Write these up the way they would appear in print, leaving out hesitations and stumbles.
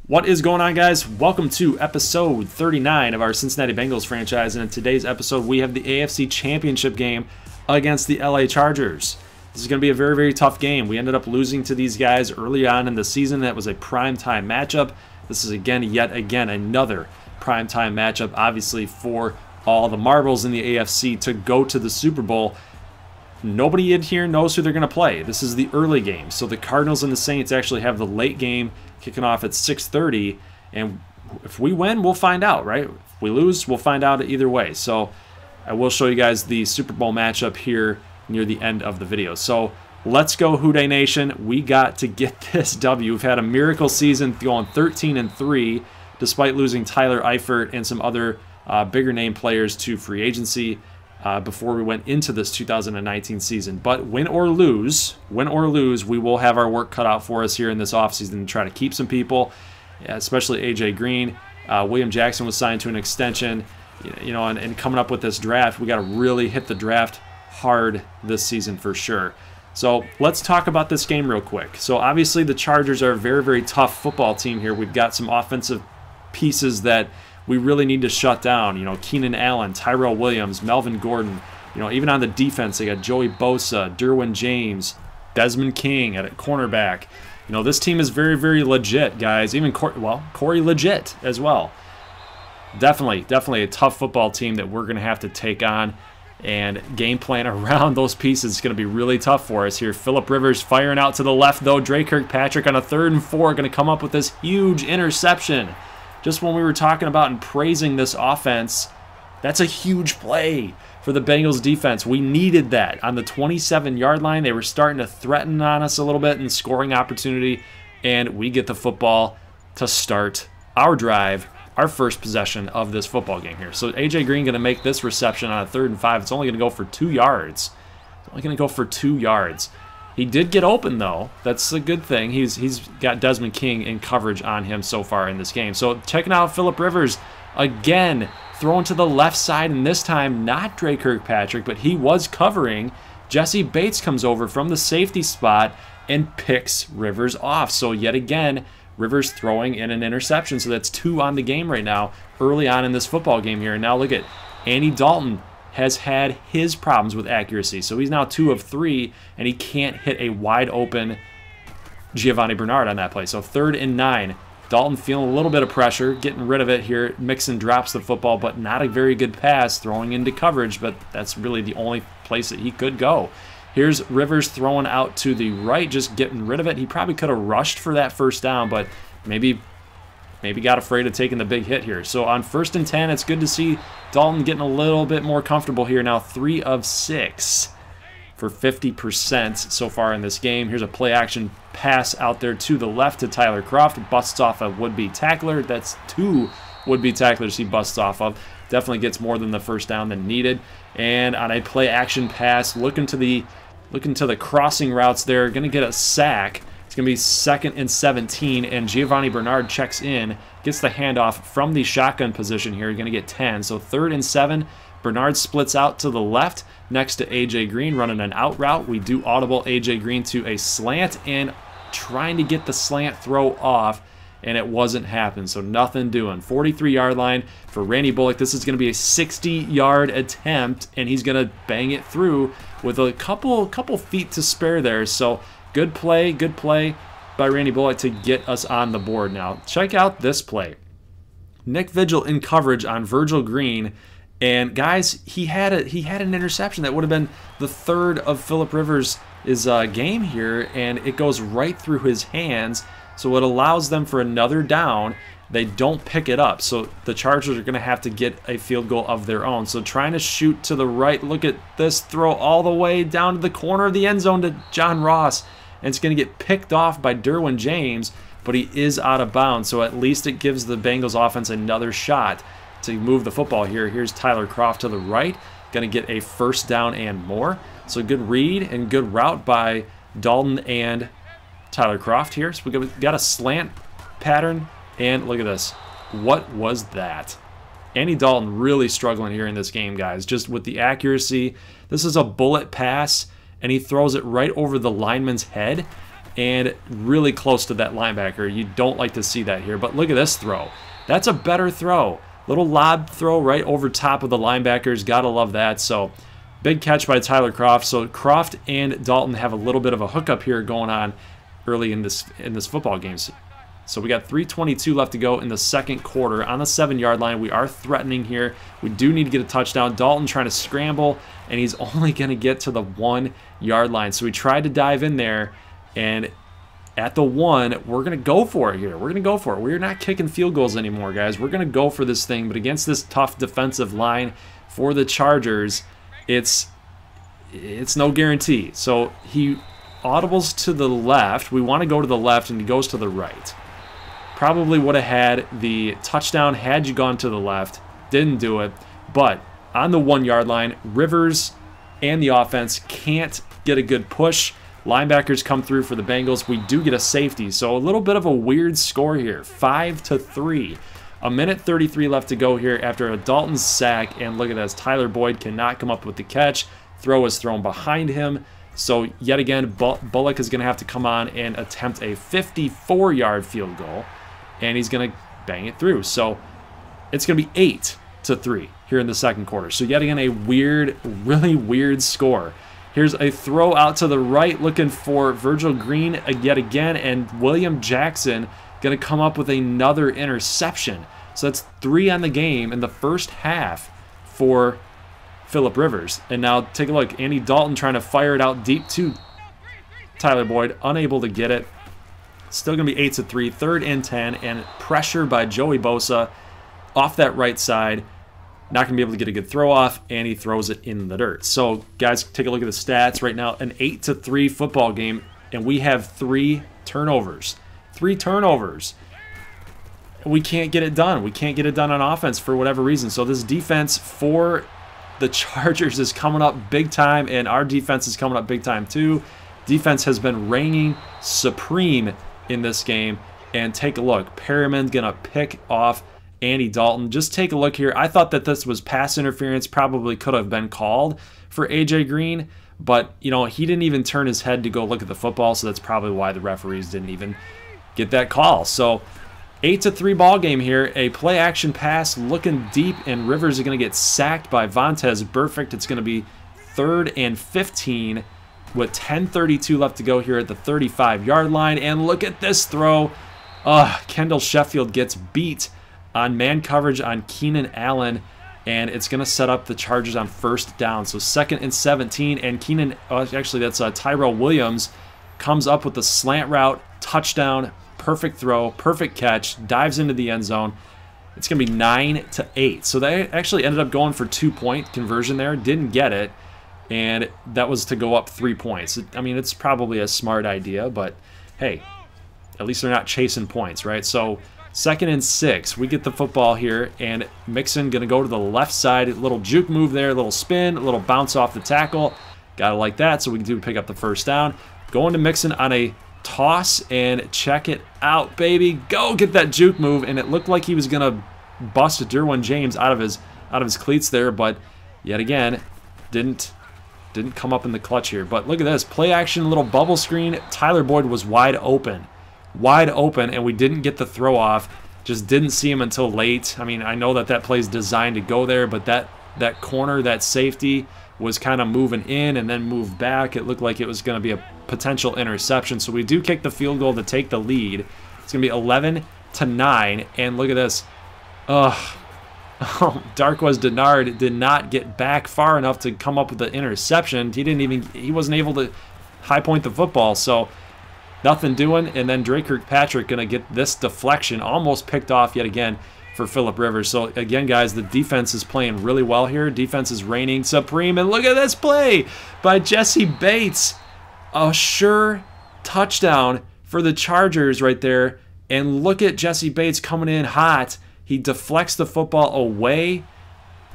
What is going on, guys? Welcome to episode 39 of our Cincinnati Bengals franchise, and in today's episode we have the AFC Championship game against the LA Chargers. This is going to be a very, very tough game. We ended up losing to these guys early on in the season. That was a primetime matchup. This is yet again another primetime matchup, obviously for all the marbles in the AFC to go to the Super Bowl. Nobody in here knows who they're going to play. This is the early game. So the Cardinals and the Saints actually have the late game kicking off at 6:30. And if we win, we'll find out, right? If we lose, we'll find out either way. So I will show you guys the Super Bowl matchup here near the end of the video. So let's go, Houday Nation. We got to get this W. We've had a miracle season going 13-3 despite losing Tyler Eifert and some other bigger name players to free agency before we went into this 2019 season. But win or lose, we will have our work cut out for us here in this offseason to try to keep some people, especially A.J. Green. William Jackson was signed to an extension, and coming up with this draft, we got to really hit the draft hard this season for sure. So let's talk about this game real quick. So obviously the Chargers are a very, very tough football team here. We've got some offensive pieces that we really need to shut down. Keenan Allen, Tyrell Williams, Melvin Gordon. Even on the defense, they got Joey Bosa, Derwin James, Desmond King at cornerback. This team is very, very legit, guys. Even Corey legit as well. Definitely a tough football team that we're going to have to take on, and game plan around those pieces is going to be really tough for us here. Phillip Rivers firing out to the left, though. Dre Kirkpatrick on a 3rd and 4 going to come up with this huge interception. Just when we were talking about and praising this offense, that's a huge play for the Bengals defense. We needed that. On the 27-yard line, they were starting to threaten on us a little bit in scoring opportunity, and we get the football to start our drive, our first possession of this football game here. So A.J. Green going to make this reception on a 3rd and 5. It's only going to go for 2 yards. It's only going to go for 2 yards. He did get open, though. That's a good thing. He's got Desmond King in coverage on him so far in this game. So checking out Phillip Rivers again, throwing to the left side, and this time not Dre Kirkpatrick, but he was covering. Jesse Bates comes over from the safety spot and picks Rivers off. So yet again, Rivers throwing in an interception. So that's 2 on the game right now early on in this football game here. And now look at Andy Dalton has had his problems with accuracy. So he's now 2 of 3, and he can't hit a wide open Giovanni Bernard on that play. So 3rd and 9. Dalton feeling a little bit of pressure, getting rid of it here. Mixon drops the football, but not a very good pass, throwing into coverage, but that's really the only place that he could go. Here's Rivers throwing out to the right, just getting rid of it. He probably could have rushed for that 1st down, but maybe got afraid of taking the big hit here. So on 1st and 10, it's good to see Dalton getting a little bit more comfortable here now. 3 of 6 for 50% so far in this game. Here's a play action pass out there to the left to Tyler Kroft. Busts off a would-be tackler. That's 2 would-be tacklers he busts off of. Definitely gets more than the 1st down than needed. And on a play action pass, looking to the crossing routes there, going to get a sack. It's going to be 2nd and 17, and Giovanni Bernard checks in, gets the handoff from the shotgun position here. You're going to get 10. So 3rd and 7, Bernard splits out to the left next to A.J. Green, running an out route. We do audible A.J. Green to a slant and trying to get the slant throw off, and it wasn't happening, so nothing doing. 43-yard line for Randy Bullock. This is going to be a 60-yard attempt, and he's going to bang it through with a couple feet to spare there. So good play by Randy Bullock to get us on the board. Now, check out this play. Nick Vigil in coverage on Virgil Green, and guys, he had an interception that would have been the 3rd of Phillip Rivers' game here, and it goes right through his hands, so it allows them for another down. They don't pick it up, so the Chargers are going to have to get a field goal of their own. So trying to shoot to the right. Look at this throw all the way down to the corner of the end zone to John Ross, and it's going to get picked off by Derwin James, but he is out of bounds, so at least it gives the Bengals offense another shot to move the football here. Here's Tyler Kroft to the right, going to get a 1st down and more. So good read and good route by Dalton and Tyler Kroft here. So we got a slant pattern, and look at this. What was that? Andy Dalton really struggling here in this game, guys, just with the accuracy. This is a bullet pass, and he throws it right over the lineman's head. and really close to that linebacker. You don't like to see that here, but look at this throw. That's a better throw. Little lob throw right over top of the linebackers. Gotta love that. So big catch by Tyler Kroft. So Kroft and Dalton have a little bit of a hookup here going on early in this football game. So we got 3:22 left to go in the second quarter on the 7-yard line. We are threatening here. We do need to get a touchdown. Dalton trying to scramble, and he's only going to get to the 1-yard line. So we tried to dive in there, and at the 1, we're going to go for it here. We're going to go for it. We're not kicking field goals anymore, guys. We're going to go for this thing, but against this tough defensive line for the Chargers, it's no guarantee. So he audibles to the left. We want to go to the left, and he goes to the right. Probably would have had the touchdown had you gone to the left. Didn't do it. But on the 1-yard line, Rivers and the offense can't get a good push. Linebackers come through for the Bengals. We do get a safety. So a little bit of a weird score here. 5-3. A minute 33 left to go here after a Dalton sack. And look at this. Tyler Boyd cannot come up with the catch. Throw is thrown behind him. So yet again, Bullock is going to have to come on and attempt a 54-yard field goal. And he's going to bang it through. So it's going to be 8-3 here in the second quarter. So yet again, a weird, really weird score. Here's a throw out to the right looking for Virgil Green yet again. And William Jackson going to come up with another interception. So that's 3 on the game in the first half for Phillip Rivers. And now take a look. Andy Dalton trying to fire it out deep to Tyler Boyd. Unable to get it. Still going to be 8-3, 3rd and 10, and pressure by Joey Bosa off that right side. Not going to be able to get a good throw off, and he throws it in the dirt. So, guys, take a look at the stats right now. An 8-3 football game, and we have 3 turnovers. 3 turnovers. We can't get it done. We can't get it done on offense for whatever reason. So this defense for the Chargers is coming up big time, and our defense is coming up big time too. Defense has been reigning supreme in this game, and take a look. Perriman's gonna pick off Andy Dalton. Just take a look here. I thought that this was pass interference, probably could have been called for AJ Green, but you know, he didn't even turn his head to go look at the football, so that's probably why the referees didn't even get that call. So 8-3 ball game here. A play action pass looking deep, and Rivers is gonna get sacked by Vontaze Burfict. It's gonna be 3rd and 15 with 10:32 left to go here at the 35-yard line. And look at this throw. Kendall Sheffield gets beat on man coverage on Keenan Allen, and it's going to set up the Chargers on 1st down. So 2nd and 17, and Keenan, actually that's Tyrell Williams, comes up with the slant route, touchdown, perfect throw, perfect catch, dives into the end zone. It's going to be 9-8. So they actually ended up going for 2-point conversion there. Didn't get it. And that was to go up 3 points. I mean, it's probably a smart idea, but hey, at least they're not chasing points, right? So 2nd and 6, we get the football here, and Mixon going to go to the left side. A little juke move there, a little spin, a little bounce off the tackle. Got to like that, so we do pick up the 1st down. Going to Mixon on a toss, and check it out, baby. Go get that juke move, and it looked like he was going to bust Derwin James out of his cleats there, but yet again, didn't come up in the clutch here. But look at this. Play action, little bubble screen. Tyler Boyd was wide open. Wide open, and we didn't get the throw off. Just didn't see him until late. I mean, I know that play is designed to go there, but that corner, that safety, was kind of moving in and then moved back. It looked like it was going to be a potential interception. So we do kick the field goal to take the lead. It's going to be 11-9, and look at this. Darqueze Dennard did not get back far enough to come up with the interception. He wasn't able to high point the football, so nothing doing. And then Drake Kirkpatrick gonna get this deflection, almost picked off yet again for Phillip Rivers. So again, guys, the defense is playing really well here. Defense is reigning supreme, and look at this play by Jesse Bates. A sure touchdown for the Chargers right there. And look at Jesse Bates coming in hot. He deflects the football away.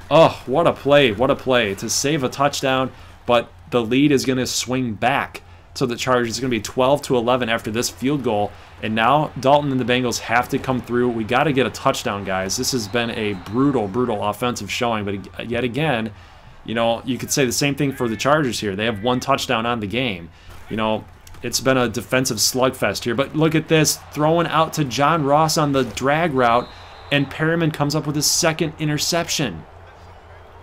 Oh, what a play. What a play to save a touchdown. But the lead is going to swing back to the Chargers. It's going to be 12-11 after this field goal. And now Dalton and the Bengals have to come through. We got to get a touchdown, guys. This has been a brutal, brutal offensive showing. But yet again, you know, you could say the same thing for the Chargers here. They have 1 touchdown on the game. You know, it's been a defensive slugfest here. But look at this, throwing out to John Ross on the drag route, and Perriman comes up with his second interception.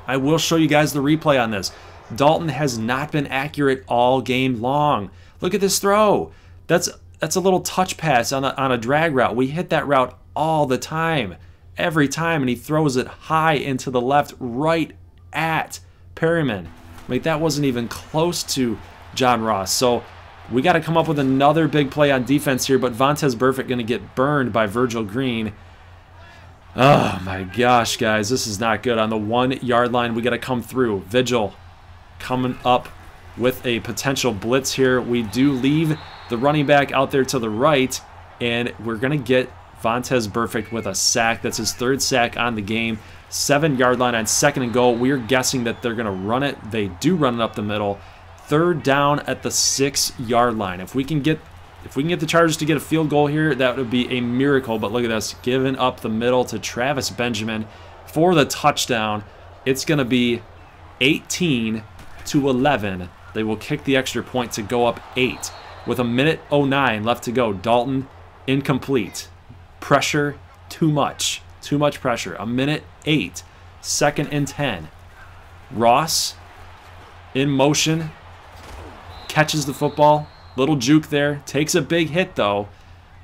I will show you guys the replay on this. Dalton has not been accurate all game long. Look at this throw. That's a little touch pass on a drag route. We hit that route all the time, every time, and he throws it high into the left right at Perriman. Like, that wasn't even close to John Ross. So we got to come up with another big play on defense here, but Vontaze Burfict going to get burned by Virgil Green. Oh my gosh, guys, this is not good. On the 1 yard line, we got to come through. Vigil coming up with a potential blitz here. We do leave the running back out there to the right, and we're going to get Vontaze Burfict with a sack. That's his 3rd sack on the game. 7 yard line on 2nd and goal. We're guessing that they're going to run it. They do run it up the middle. 3rd down at the 6 yard line. If we can get the Chargers to get a field goal here, that would be a miracle. But look at this, giving up the middle to Travis Benjamin for the touchdown. It's going to be 18-11. They will kick the extra point to go up 8 with 1:09 left to go. Dalton incomplete. Pressure too much. Too much pressure. 1:08. 2nd and 10. Ross in motion. Catches the football. Little juke there. Takes a big hit, though.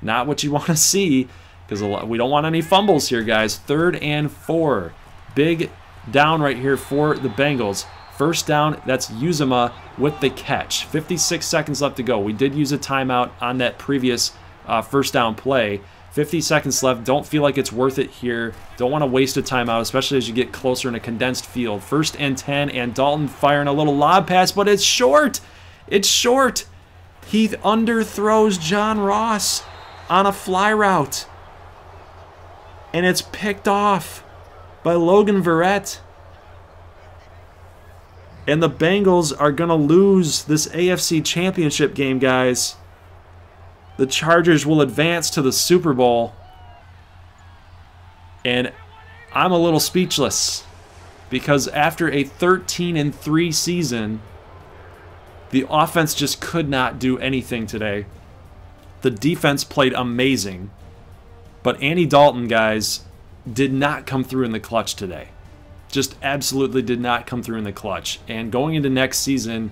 Not what you want to see, because we don't want any fumbles here, guys. 3rd and 4. Big down right here for the Bengals. 1st down, that's Uzomah with the catch. 56 seconds left to go. We did use a timeout on that previous 1st down play. 50 seconds left. Don't feel like it's worth it here. Don't want to waste a timeout, especially as you get closer in a condensed field. 1st and 10, and Dalton firing a little lob pass, but it's short. It's short. He underthrows John Ross on a fly route, and it's picked off by Logan Verrett. And the Bengals are going to lose this AFC Championship game, guys. The Chargers will advance to the Super Bowl. And I'm a little speechless, because after a 13-3 season, the offense just could not do anything today. The defense played amazing, but Andy Dalton, guys, did not come through in the clutch today. Just absolutely did not come through in the clutch. And going into next season,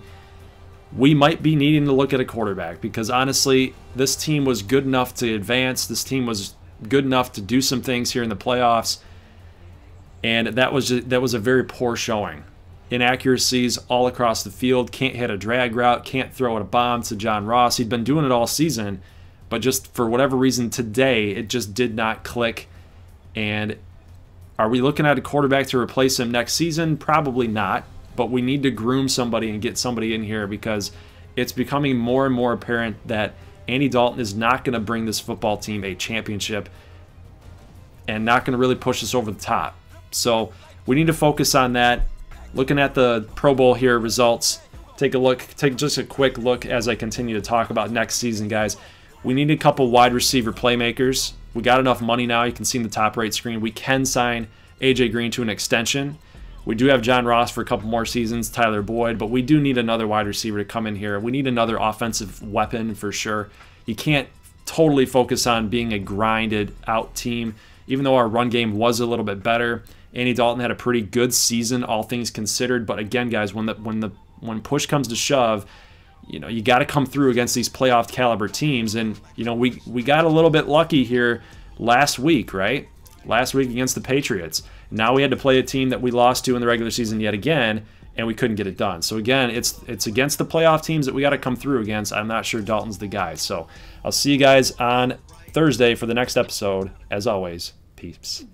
we might be needing to look at a quarterback, because honestly, this team was good enough to advance. This team was good enough to do some things here in the playoffs, and that was a very poor showing. Inaccuracies all across the field. Can't hit a drag route. Can't throw a bomb to John Ross. He'd been doing it all season, but just for whatever reason today, it just did not click. And are we looking at a quarterback to replace him next season? Probably not, but we need to groom somebody and get somebody in here, because it's becoming more and more apparent that Andy Dalton is not going to bring this football team a championship and not going to really push us over the top. So we need to focus on that. Looking at the Pro Bowl here results, take just a quick look as I continue to talk about next season, guys. We need a couple wide receiver playmakers. We got enough money now. You can see in the top right screen. We can sign AJ Green to an extension. We do have John Ross for a couple more seasons, Tyler Boyd, but we do need another wide receiver to come in here. We need another offensive weapon for sure. You can't totally focus on being a grinded out team. Even though our run game was a little bit better, Andy Dalton had a pretty good season, all things considered. But again, guys, when push comes to shove, you got to come through against these playoff caliber teams. And we got a little bit lucky here last week, right? Last week against the Patriots. Now we had to play a team that we lost to in the regular season yet again, and we couldn't get it done. So again, it's against the playoff teams that we got to come through against. I'm not sure Dalton's the guy. So I'll see you guys on Thursday for the next episode. As always, peace.